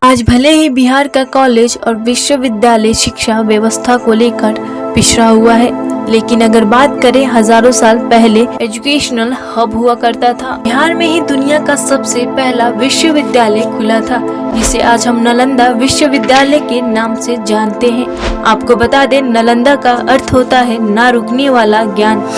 आज भले ही बिहार का कॉलेज और विश्वविद्यालय शिक्षा व्यवस्था को लेकर पिछड़ा हुआ है, लेकिन अगर बात करें हजारों साल पहले एजुकेशनल हब हुआ करता था। बिहार में ही दुनिया का सबसे पहला विश्वविद्यालय खुला था, जिसे आज हम नालंदा विश्वविद्यालय के नाम से जानते हैं। आपको बता दें, नालंदा का अर्थ होता है ना रुकने वाला ज्ञान।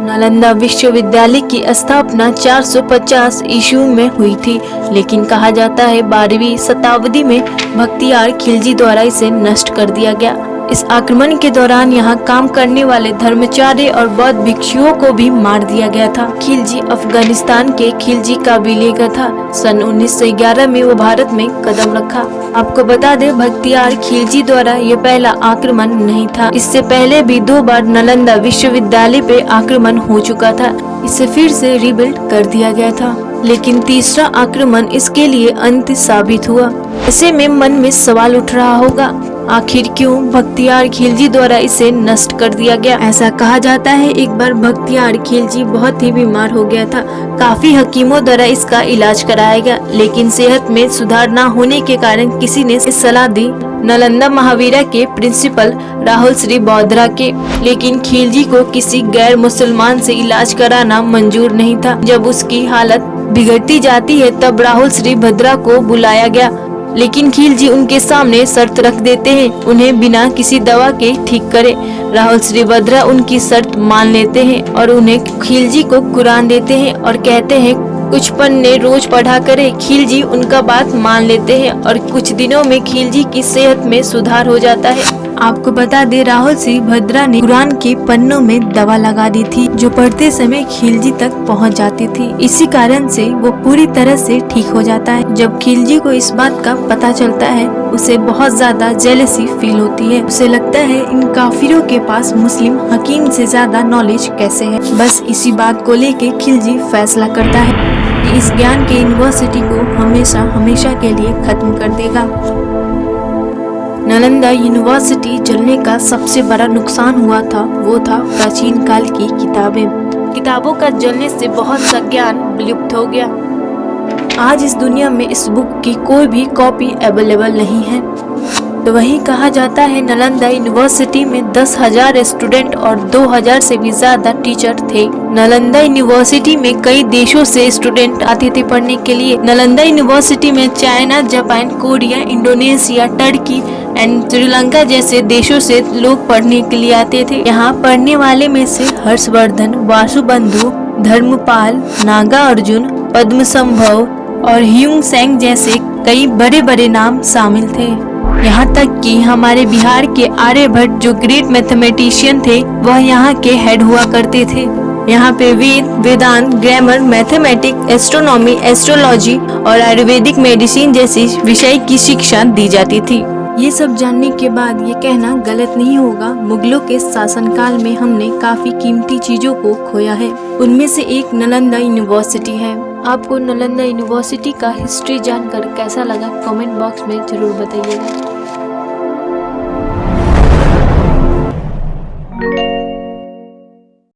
नालंदा विश्वविद्यालय की स्थापना 450 ईस्वी में हुई थी, लेकिन कहा जाता है 12वीं शताब्दी में बख्तियार खिलजी द्वारा इसे नष्ट कर दिया गया। इस आक्रमण के दौरान यहाँ काम करने वाले धर्माचार्य और बौद्ध भिक्षुओं को भी मार दिया गया था। खिलजी अफगानिस्तान के खिलजी काबिले का था। सन 1911 में वो भारत में कदम रखा। आपको बता दें, बख्तियार खिलजी द्वारा ये पहला आक्रमण नहीं था। इससे पहले भी 2 बार नालंदा विश्वविद्यालय पे आक्रमण हो चुका था। इसे फिर से रिबिल्ड कर दिया गया था, लेकिन तीसरा आक्रमण इसके लिए अंत साबित हुआ। ऐसे में मन में सवाल उठ रहा होगा, आखिर क्यों बख्तियार खिलजी द्वारा इसे नष्ट कर दिया गया। ऐसा कहा जाता है एक बार बख्तियार खिलजी बहुत ही बीमार हो गया था। काफी हकीमों द्वारा इसका इलाज कराया गया, लेकिन सेहत में सुधार न होने के कारण किसी ने सलाह दी नालंदा महावीरा के प्रिंसिपल राहुल श्री बौद्धरा के, लेकिन खिलजी को किसी गैर मुसलमान से इलाज कराना मंजूर नहीं था। जब उसकी हालत बिगड़ती जाती है तब राहुल श्री भद्रा को बुलाया गया, लेकिन खिलजी उनके सामने शर्त रख देते हैं उन्हें बिना किसी दवा के ठीक करे। राहुल श्री भद्रा उनकी शर्त मान लेते हैं और उन्हें खिलजी को कुरान देते हैं और कहते हैं कुछ पन्ने रोज पढ़ा करे। खिलजी उनका बात मान लेते हैं और कुछ दिनों में खिलजी की सेहत में सुधार हो जाता है। आपको बता दे, राहुल श्री भद्रा ने कुरान के पन्नों में दवा लगा दी थी, जो पढ़ते समय खिलजी तक पहुंच जाती थी। इसी कारण से वो पूरी तरह से ठीक हो जाता है। जब खिलजी को इस बात का पता चलता है, उसे बहुत ज्यादा जेलसी फील होती है। उसे लगता है इन काफिरों के पास मुस्लिम हकीम से ज्यादा नॉलेज कैसे है। बस इसी बात को लेके खिलजी फैसला करता है कि इस ज्ञान के यूनिवर्सिटी को हमेशा के लिए खत्म कर देगा। नालंदा यूनिवर्सिटी जलने का सबसे बड़ा नुकसान हुआ था, वो था प्राचीन काल की किताबों का जलने से बहुत सा ज्ञान विलुप्त हो गया। आज इस दुनिया में इस बुक की कोई भी कॉपी अवेलेबल नहीं है। तो वही कहा जाता है नालंदा यूनिवर्सिटी में 10,000 स्टूडेंट और 2,000 से भी ज्यादा टीचर थे। नालंदा यूनिवर्सिटी में कई देशों से स्टूडेंट आते थे पढ़ने के लिए। नालंदा यूनिवर्सिटी में China, Japan, Korea, Indonesia, Turkey and Sri Lanka जैसे देशों से लोग पढ़ने के लिए आते थे। यहाँ पढ़ने वाले में से हर्षवर्धन, वासुबंधु, धर्मपाल, नागार्जुन, पद्मसंभव और ह्यूंग सेंग जैसे कई बड़े बड़े नाम शामिल थे। यहाँ तक कि हमारे बिहार के आर्यभट्ट जो ग्रेट मैथमेटिशियन थे, वह यहाँ के हेड हुआ करते थे। यहाँ पे वेद, वेदांत, ग्रामर, मैथमेटिक्स, एस्ट्रोनॉमी, एस्ट्रोलॉजी और आयुर्वेदिक मेडिसिन जैसी विषय की शिक्षा दी जाती थी। ये सब जानने के बाद ये कहना गलत नहीं होगा, मुगलों के शासनकाल में हमने काफी कीमती चीजों को खोया है। उनमें से एक नालंदा यूनिवर्सिटी है। आपको नालंदा यूनिवर्सिटी का हिस्ट्री जानकर कैसा लगा, कमेंट बॉक्स में जरूर बताइएगा।